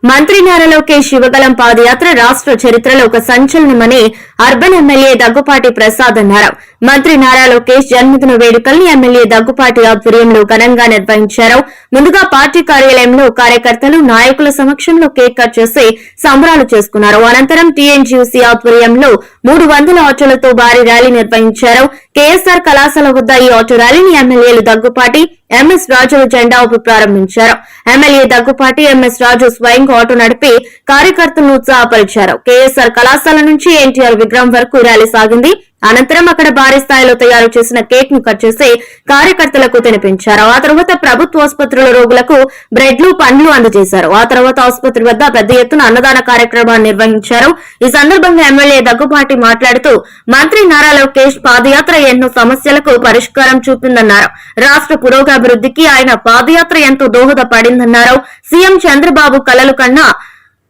మంత్రి నారా లోకేష్ యువగళం పాదయాత్ర రాష్ట్ర చరిత్రలో ఒక సంచలనమని అర్బన్ ఎమ్మెల్యే దగ్గుపాటి ప్రసాద్ అన్నారు. మంత్రి నారా లోకేష్ జన్మదిన వేడుకల్ని ఎమ్మెల్యే దగ్గుపాటి ఆధ్వర్యంలో ఘనంగా నిర్వహించారు. ముందుగా పార్టీ కార్యాలయంలో కార్యకర్తలు నాయకుల సమక్షంలో కేక్ కట్ చేసి సంబరాలు చేసుకున్నారు. అనంతరం టీఎన్జీయూసీ ఆధ్వర్యంలో 300 ఆటోలతో భారీ ర్యాలీ నిర్వహించారు. కేఎస్ఆర్ కళాశాల వద్ద ఈ ఆటో ర్యాలీని ఎమ్మెల్యేలు దగ్గుపాటి, ఎంఎస్ రాజు జెండా ఊపి ప్రారంభించారు. ఎమ్మెల్యే దగ్గుపాటి, ఎంఎస్ రాజు స్వయంగా ఆటో నడిపి కార్యకర్తలను ఉత్సాహపరిచారు. కేఎస్ఆర్ కళాశాల నుంచి ఎన్టీఆర్ విగ్రహం వరకు ర్యాలీ సాగింది. అనంతరం అక్కడ భారీ స్థాయిలో తయారు చేసిన కేక్ ను కట్ చేసి కార్యకర్తలకు తినిపించారు. ఆ తర్వాత ప్రభుత్వ ఆసుపత్రుల రోగులకు బ్రెడ్లు, పండ్లు అందజేశారు. ఆ తర్వాత ఆసుపత్రి వద్ద పెద్ద ఎత్తున అన్నదాన కార్యక్రమాన్ని నిర్వహించారు. ఈ సందర్భంగా ఎమ్మెల్యే దగ్గుపాటి మాట్లాడుతూ మంత్రి నారా లోకేష్ పాదయాత్ర ఎన్నో సమస్యలకు పరిష్కారం చూపిందన్నారు. రాష్ట్ర పురోగభివృద్ధికి ఆయన పాదయాత్ర ఎంతో దోహదపడిందన్నారు. సీఎం చంద్రబాబు కలలు కన్నా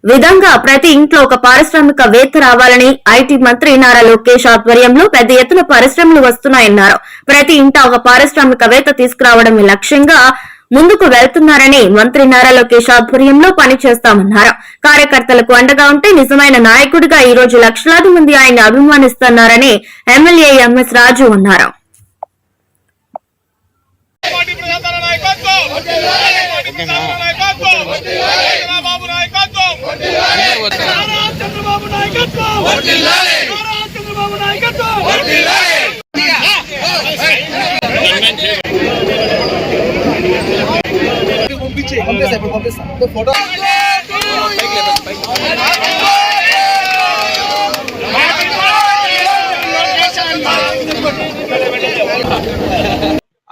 విధంగా ప్రతి ఇంట్లో ఒక పారిశ్రామికవేత్త రావాలని ఐటీ మంత్రి నారా లోకేష్ ఆధ్వర్యంలో పెద్ద ఎత్తున పరిశ్రమలు వస్తున్నాయన్నారు. ప్రతి ఇంట ఒక పారిశ్రామికవేత్త తీసుకురావడమే లక్ష్యంగా ముందుకు వెళ్తున్నారని మంత్రి నారా లోకేష్ ఆధ్వర్యంలో పనిచేస్తామన్నారు. కార్యకర్తలకు అండగా ఉంటే నిజమైన నాయకుడిగా ఈ రోజు లక్షలాది మంది ఆయన్ని అభిమానిస్తున్నారని ఎమ్మెల్యే ఎంఎస్ రాజు అన్నారు.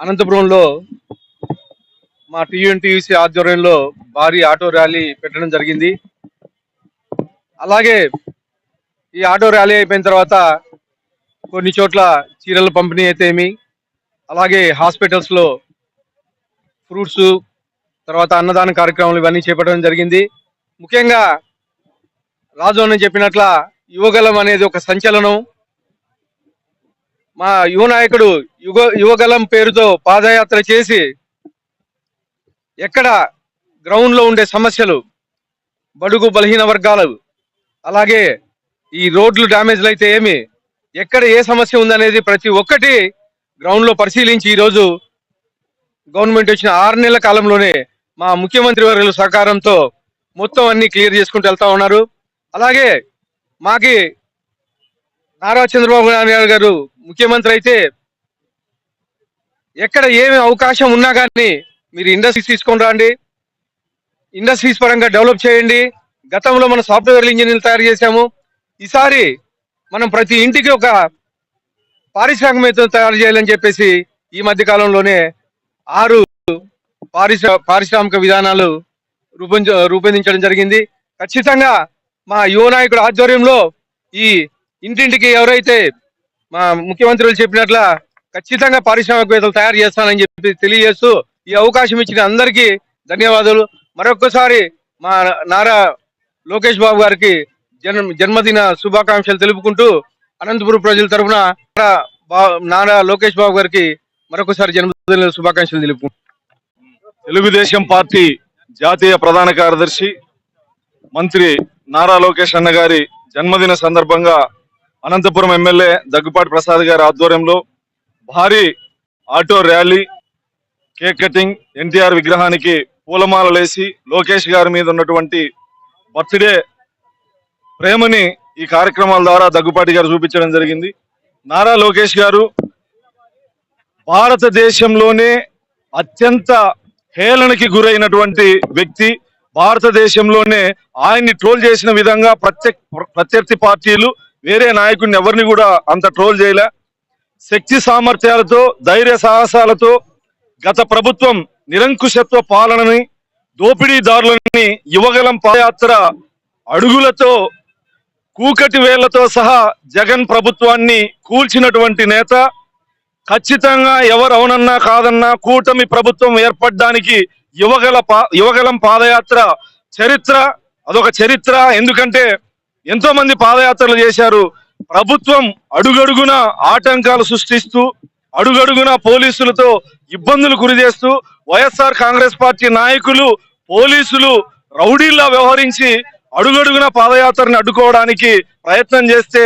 అనంతపురంలో మా టీఎన్టీయూసీ ఆధ్వర్యంలో భారీ ఆటో ర్యాలీ పెట్టడం జరిగింది. అలాగే ఈ ఆటో ర్యాలీ అయిపోయిన తర్వాత కొన్ని చోట్ల చీరల పంపిణీ అయితే అలాగే హాస్పిటల్స్ లో ఫ్రూట్స్, తర్వాత అన్నదాన కార్యక్రమాలు ఇవన్నీ చేపట్టడం జరిగింది. ముఖ్యంగా రాజు అని చెప్పినట్ల యువగలం అనేది ఒక సంచలనం. మా యువ నాయకుడు యువగలం పేరుతో పాదయాత్ర చేసి ఎక్కడ గ్రౌండ్ లో ఉండే సమస్యలు, బడుగు బలహీన వర్గాలు, అలాగే ఈ రోడ్లు డ్యామేజ్లు అయితే ఎక్కడ ఏ సమస్య ఉందనేది ప్రతి ఒక్కటి గ్రౌండ్ లో పరిశీలించి ఈరోజు గవర్నమెంట్ వచ్చిన 6 నెలల కాలంలోనే మా ముఖ్యమంత్రి వర్యుల సహకారంతో మొత్తం అన్ని క్లియర్ చేసుకుంటూ వెళ్తా ఉన్నారు. అలాగే మాకి నారా చంద్రబాబు నాయుడు గారు ముఖ్యమంత్రి అయితే ఎక్కడ ఏమి అవకాశం ఉన్నా కానీ మీరు ఇండస్ట్రీస్ తీసుకొని రండి, ఇండస్ట్రీస్ పరంగా డెవలప్ చేయండి. గతంలో మనం సాఫ్ట్వేర్ ఇంజనీర్లు తయారు చేశాము. ఈసారి మనం ప్రతి ఇంటికి ఒక పారిశ్రామికవేత్తలు తయారు చేయాలని చెప్పేసి ఈ మధ్య కాలంలోనే 6 పారిశ్రామిక విధానాలు రూపొందించడం జరిగింది. ఖచ్చితంగా మా యువ నాయకుడు ఆధ్వర్యంలో ఈ ఇంటింటికి ఎవరైతే మా ముఖ్యమంత్రులు చెప్పినట్ల ఖచ్చితంగా పారిశ్రామికవేత్తలు తయారు చేస్తానని చెప్పి తెలియజేస్తూ ఈ అవకాశం ఇచ్చిన అందరికీ ధన్యవాదాలు. మరొకసారి మా నారా లోకేష్ బాబు గారికి జన్మదిన శుభాకాంక్షలు తెలుపుకుంటూ అనంతపురం ప్రజల తరఫున నారా లోకేష్ బాబు గారికి మరొకసారి జన్మదిన శుభాకాంక్షలు తెలుపుకుంటూ తెలుగుదేశం పార్టీ జాతీయ ప్రధాన కార్యదర్శి మంత్రి నారా లోకేష్ అన్న గారి జన్మదిన సందర్భంగా అనంతపురం ఎమ్మెల్యే దగ్గుపాటి ప్రసాద్ గారి ఆధ్వర్యంలో భారీ auto rally, cake cutting, NTR విగ్రహానికి పూలమాలలేసి లోకేష్ గారి మీద ఉన్నటువంటి బర్త్డే ప్రేమని ఈ కార్యక్రమాల ద్వారా దగ్గుపాటి గారు చూపించడం జరిగింది. నారా లోకేష్ గారు భారతదేశంలోనే అత్యంత హేళనకి గురైనటువంటి వ్యక్తి. భారతదేశంలోనే ఆయన్ని ట్రోల్ చేసిన విధంగా ప్రత్యర్థి పార్టీలు వేరే నాయకుడిని ఎవరిని కూడా అంత ట్రోల్ చేయలే. శక్తి సామర్థ్యాలతో, ధైర్య సాహసాలతో గత ప్రభుత్వం నిరంకుశత్వ పాలనని, దోపిడీదారులని యువగలం పాదయాత్ర అడుగులతో, కూకటి వేళ్లతో సహా జగన్ ప్రభుత్వాన్ని కూల్చినటువంటి నేత. ఖచ్చితంగా ఎవరు అవునన్నా కాదన్నా కూటమి ప్రభుత్వం ఏర్పడడానికి యువగలం పాదయాత్ర చరిత్ర, అదొక చరిత్ర. ఎందుకంటే ఎంతో మంది పాదయాత్రలు చేశారు. ప్రభుత్వం అడుగడుగున ఆటంకాలు సృష్టిస్తూ, అడుగడుగున పోలీసులతో ఇబ్బందులు గురి చేస్తూ, వైఎస్ఆర్ కాంగ్రెస్ పార్టీ నాయకులు, పోలీసులు రౌడీల్లా వ్యవహరించి అడుగడుగున పాదయాత్రని అడ్డుకోవడానికి ప్రయత్నం చేస్తే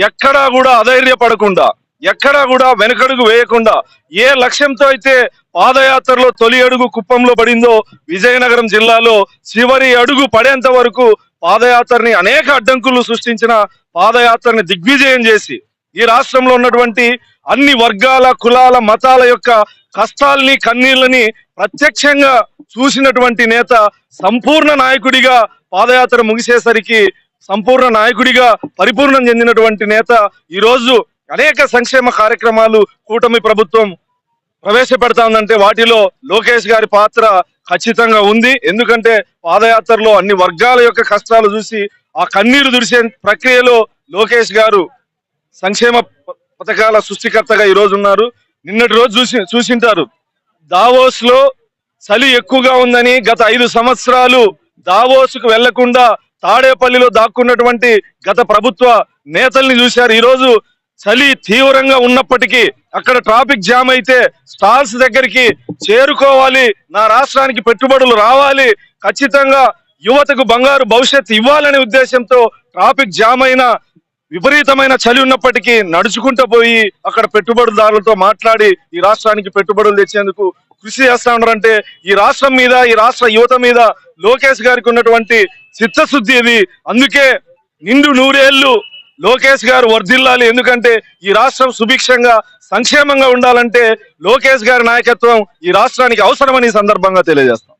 ఎక్కడా కూడా అధైర్యపడకుండా, ఎక్కడా కూడా వెనకడుగు వేయకుండా, ఏ లక్ష్యంతో అయితే పాదయాత్రలో తొలి అడుగు కుప్పంలో పడిందో, విజయనగరం జిల్లాలో చివరి అడుగు పడేంత వరకు పాదయాత్రని అనేక అడ్డంకులు సృష్టించిన పాదయాత్రని దిగ్విజయం చేసి ఈ రాష్ట్రంలో ఉన్నటువంటి అన్ని వర్గాల, కులాల, మతాల యొక్క కష్టాల్ని, కన్నీళ్ళని ప్రత్యక్షంగా చూసినటువంటి నేత, సంపూర్ణ నాయకుడిగా పాదయాత్ర ముగిసేసరికి సంపూర్ణ నాయకుడిగా పరిపూర్ణం చెందినటువంటి నేత ఈ రోజు అనేక సంక్షేమ కార్యక్రమాలు కూటమి ప్రభుత్వం ప్రవేశపెడతా ఉందంటే వాటిలో లోకేష్ గారి పాత్ర ఖచ్చితంగా ఉంది. ఎందుకంటే పాదయాత్రలో అన్ని వర్గాల యొక్క కష్టాలు చూసి ఆ కన్నీరు దుడిసే ప్రక్రియలో లోకేష్ గారు సంక్షేమ పథకాల సృష్టికర్తగా ఈ రోజు ఉన్నారు. నిన్నటి రోజు చూసింటారు, దావోస్ లో చలి ఎక్కువగా ఉందని గత 5 సంవత్సరాలు దావోస్కు వెళ్లకుండా తాడేపల్లిలో దాక్కున్నటువంటి గత ప్రభుత్వ నేతల్ని చూశారు. ఈ రోజు చలి తీవ్రంగా ఉన్నప్పటికీ అక్కడ ట్రాఫిక్ జామ్ అయితే స్టాల్స్ దగ్గరికి చేరుకోవాలి, నా రాష్ట్రానికి పెట్టుబడులు రావాలి, ఖచ్చితంగా యువతకు బంగారు భవిష్యత్తు ఇవ్వాలనే ఉద్దేశంతో ట్రాఫిక్ జామ్ అయిన విపరీతమైన చలి ఉన్నప్పటికీ నడుచుకుంటూ పోయి అక్కడ పెట్టుబడిదారులతో మాట్లాడి ఈ రాష్ట్రానికి పెట్టుబడులు తెచ్చేందుకు కృషి చేస్తా ఉన్నారంటే ఈ రాష్ట్రం మీద, ఈ రాష్ట్ర యువత మీద లోకేష్ గారికి ఉన్నటువంటి చిత్తశుద్ధి ఇది. అందుకే నిండు 100 ఏళ్లు లోకేష్ గారు వర్ధిల్లాలి. ఎందుకంటే ఈ రాష్ట్రం సుభిక్షంగా, సంక్షేమంగా ఉండాలంటే లోకేష్ గారి నాయకత్వం ఈ రాష్ట్రానికి అవసరమని ఈ సందర్భంగా తెలియజేస్తాం.